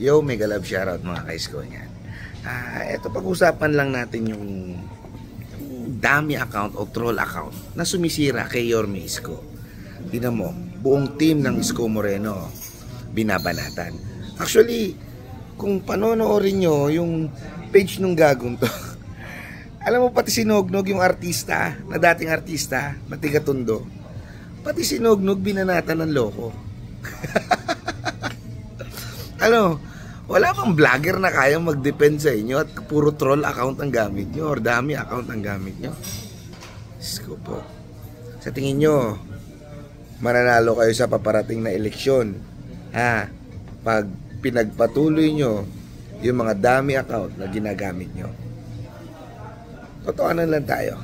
Yo, mega love shoutout mga kaisko niyan. Ito pag-usapan lang natin yung dummy account o troll account na sumisira kay Yorme Isko. Tingnan mo, buong team ng Isko Moreno binabanatan. Actually, kung panonoorin nyo yung page nung gagong to, alam mo pati si Nognog yung artista, na dating artista, na tiga-Tondo, pati si Nognog binanatan ng loko. Ano, wala bang vlogger na kayang mag-depend sa inyo at puro troll account ang gamit nyo or dummy account ang gamit nyo? Isko po. Sa tingin nyo, mananalo kayo sa paparating na eleksyon, pag pinagpatuloy nyo yung mga dummy account na ginagamit nyo? Totoanan lang tayo.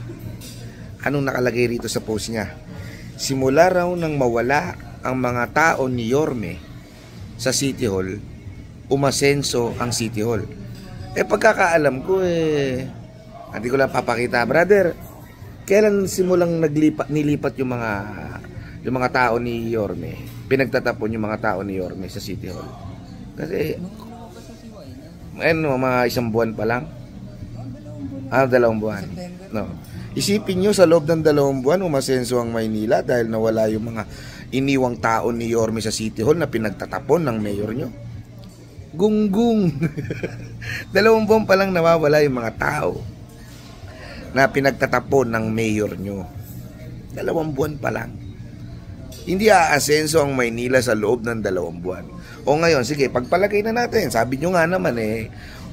Anong nakalagay rito sa post niya? Simula raw nang mawala ang mga tao ni Yorme sa City Hall, umasenso ang City Hall. Pagkakaalam ko hindi ko lang papakita, brother. Kailan simulang nilipat yung mga tao ni Yorme? Pinagtatapon yung mga tao ni Yorme sa City Hall. Kasi mga isang buwan pa lang. 2 buwan. No. Isipin nyo, sa loob ng 2 buwan umasenso ang Maynila dahil nawala yung mga iniwang tao ni Yorme sa City Hall na pinagtatapon ng mayor nyo. Gunggong. 2 buwan pa lang nawawala yung mga tao na pinagtatapon ng mayor nyo. 2 buwan pa lang. Hindi aasenso ang Maynila sa loob ng 2 buwan. O ngayon, sige, pagpalagay na natin. Sabi nyo nga naman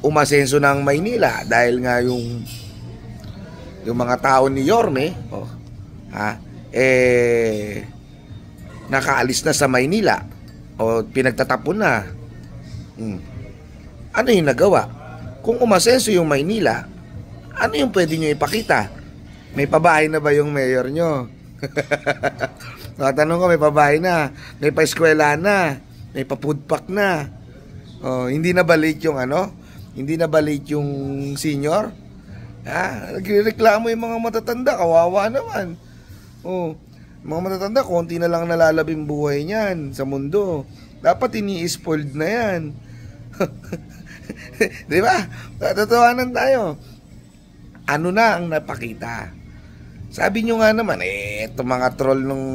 umasenso na ang Maynila dahil nga yung mga tao ni Yorme nakaalis na sa Maynila o pinagtatapon na. Ano yung nagawa? Kung umasenso yung Maynila, ano yung pwede nyo ipakita? May pabahay na ba yung mayor nyo? Tatanong ko, may pabahay na, may pa-eskwela na, may pa-foodpack na. Hindi na balik yung hindi na balik yung senior. Nagreklamo yung mga matatanda, kawawa naman. Mga matatanda, konti na lang nalalabing buhay niyan sa mundo. Dapat ini-spoiled na yan. Di ba? Tatawanan tayo. Ano na ang napakita? Sabi nyo nga naman, itong mga troll nung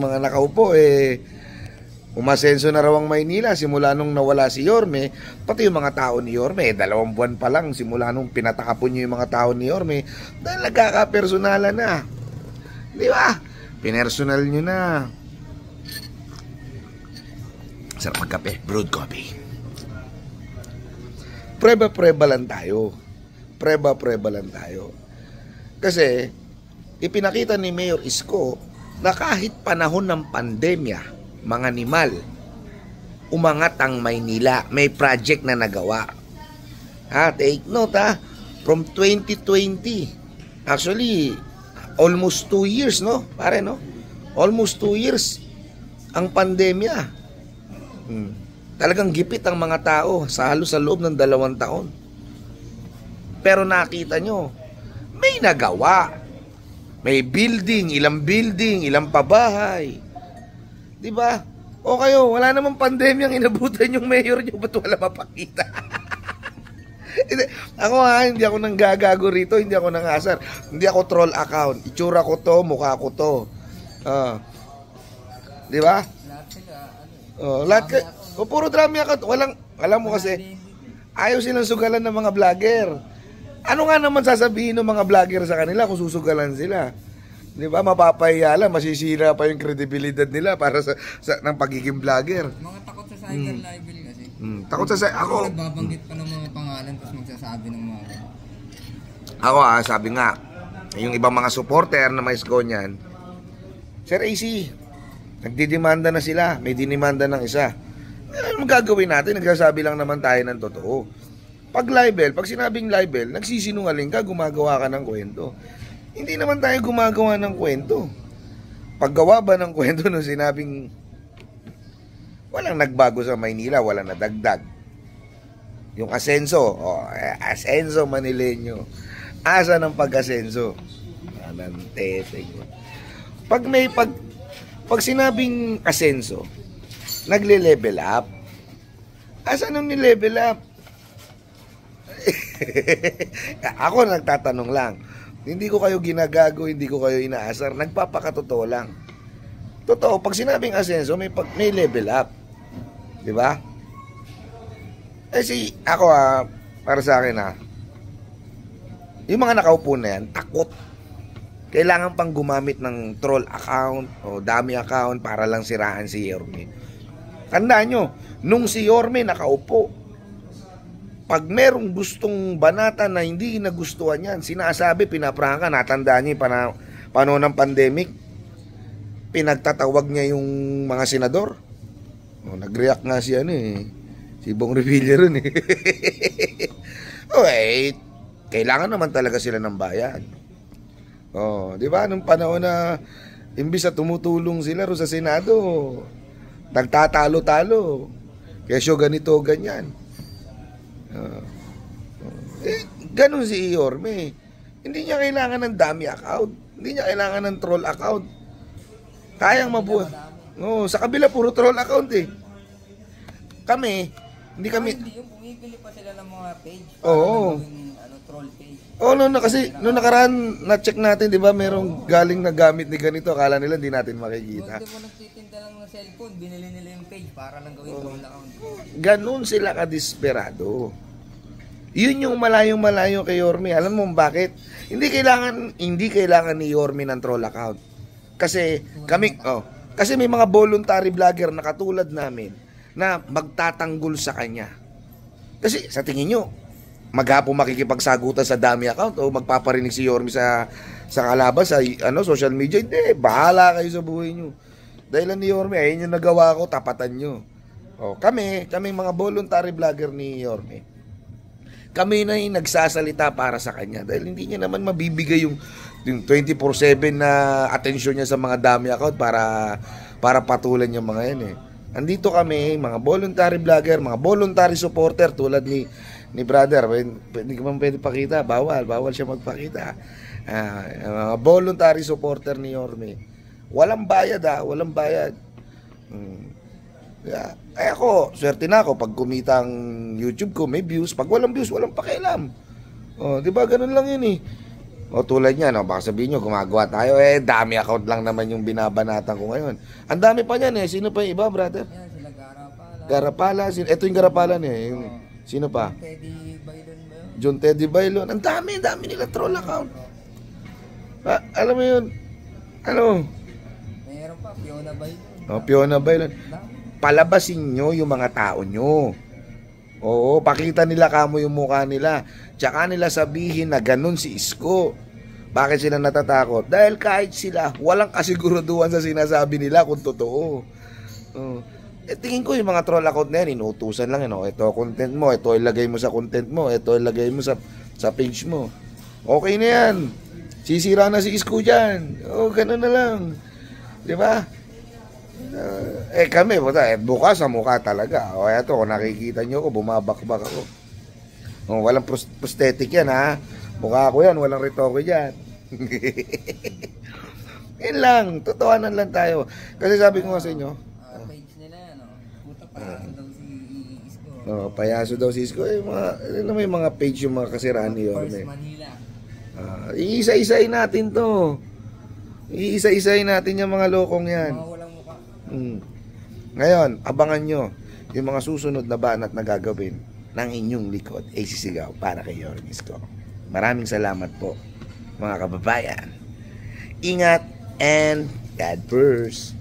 mga nakaupo, umasenso na raw ang Maynila simula nung nawala si Yorme, pati yung mga tao ni Yorme. 2 buwan pa lang simula nung pinatakapon nyo yung mga tao ni Yorme dahil nagkakapersonalan na. Di ba? Pinersonal nyo na. Sarap magkape, brewed coffee. Preba-preba lang tayo. Preba-preba lang tayo. Kasi ipinakita ni Mayor Isko na kahit panahon ng pandemya, mga animal, umangat ang Maynila. May project na nagawa. Take note from 2020. Actually, almost 2 years, no? Pare, no? Almost 2 years ang pandemya. Talagang gipit ang mga tao sa halos sa loob ng 2 taon. Pero nakita nyo, may nagawa. May building, ilang pabahay. Diba? O kayo, wala namang pandemyang inabutan yung mayor nyo, ba't wala mapakita? Ako hindi ako nang gagago rito, hindi ako nang asar. Hindi ako troll account. Itsura ko to, mukha ko to. Diba? Puro drama account. Alam mo kasi, ayaw silang sugalan ng mga vlogger. Ano nga naman sasabihin ng mga vlogger sa kanila kung susugalan sila? Di ba? Mapapahiya lang, masisira pa yung kredibilidad nila para sa ng pagiging vlogger. Mga takot sa cyber libel kasi. Takot sa ako. Nagbabanggit pa ng mga pangalan tapos magsasabi ng mga. Ako sabi nga, yung ibang mga supporter na may Isko niyan, Sir AC, nagdidemanda na sila, may dinimanda ng isa. Ano gagawin natin? Nagsasabi lang naman tayo ng totoo. Pag sinabing libel, nagsisinungaling ka, gumagawa ka ng kwento. Hindi naman tayo gumagawa ng kwento. Paggawa ba ng kwento nung sinabing walang nagbago sa Maynila, walang nadagdag. Yung asenso, asenso Manileño. Asa ng pag-asenso? Pag sinabing asenso, nagle-level up. Asan nung ni-level up? Ako nagtatanong lang. Hindi ko kayo ginagago, hindi ko kayo inaasar. Nagpapakatotoo lang. Totoo, pag sinabing asenso, may level up. Di ba? Ako para sa akin yung mga nakaupo na yan, takot. Kailangan pang gumamit ng troll account o dummy account para lang siraan si Yorme. Tandaan nyo, nung si Yorme nakaupo, pag merong gustong banata na hindi nagustuhan yan, sinasabi, pinaprangka, natandaan niyo yung panahon ng pandemic, pinagtatawag niya yung mga senador. Nag-react nga si si Bong Revilla rin Okay, kailangan naman talaga sila ng bayan. Di ba? Nung panahon na imbis na tumutulong sila ro sa Senado, nagtatalo-talo. Kesyo ganito, ganyan. Ganun si Yorme. Hindi niya kailangan ng dummy account. Hindi niya kailangan ng troll account. Kayang mabuhay. Sa kabila puro troll account Kami, hindi kami... Hindi yung bumibili pa sila ng mga page. Oo. Troll page. Kasi noong nakaraan, na-check natin, di ba, merong galing na gamit ni ganito. Akala nila hindi natin makikita. Hindi mo nagtitinda lang ng cellphone, binili nila yung page para lang gawin troll account. Ganun sila kadesperado. Yun yung malayong-malayo kay Yorme. Alam mo bakit? Hindi kailangan ni Yorme ng troll account. Kasi kasi may mga voluntary vlogger na katulad namin na magtatanggol sa kanya. Kasi sa tingin nyo, maghapon makikipagsagutan sa dummy account o magpaparinig si Yorme sa kalaban sa social media. Hindi, bahala kayo sa buhay nyo. Dahil ni Yorme, ayun yung nagawa ko, tapatan nyo. Kami mga voluntary vlogger ni Yorme, kami na yung nagsasalita para sa kanya dahil hindi niya naman mabibigay yung 24/7 na atensyon niya sa mga dummy account para patulan yung mga yan Andito kami, mga voluntary vlogger, mga voluntary supporter tulad ni brother. Hindi ko man pwede pakita, bawal siya magpakita. Mga voluntary supporter ni Yorme. Walang bayad walang bayad. Ako, swerte na ako pag kumita ang YouTube ko, may views. Pag walang views, walang pakialam. Di ba ganun lang yun tulad niya, baka sabihin nyo, gumagawa tayo, dami account lang naman yung binabanatan ko ngayon. Ang dami pa niyan Sino pa yung iba, brother? Yan, sila Garapala. Garapala, ito yung Garapala niya. Sino pa? Teddy Bailon ba yun? John Teddy Bailon. Ang dami nila troll account. Alam mo yun? Mayroon pa, Fiona Bailon. Fiona Bailon. Palabasin nyo yung mga tao nyo. Pakita nila kamo yung mukha nila. Tsaka nila sabihin na ganun si Isko. Bakit sila natatakot? Dahil kahit sila, walang kasiguraduhan sa sinasabi nila kung totoo. Tingin ko yung mga troll account na yan, inuutusan lang ito content mo, ito ilagay mo sa content mo, ito ilagay mo sa page mo. Okay na yan. Sisira na si Isko dyan. Ganun na lang. Di ba? Kami, bukas sa mukha talaga. Ito, kung nakikita nyo ako, bumabakbak ako. Walang prosthetic yan, mukha ko yan, walang retoke dyan. Yan lang, totohanan lang tayo. Kasi sabi ko nga sa inyo, page nila yan, puta payaso daw si Isko. Payaso daw si Isko. May mga page yung mga kasiraan ni Yorme. Manila. Iisa-isahin natin to. Iisa-isahin natin yung mga lokong yan. Mga walang mukha. Ngayon, abangan nyo yung mga susunod na banat na gagawin ng inyong likod ay sisigaw para kay Yorme Isko. Maraming salamat po mga kababayan. Ingat and God first.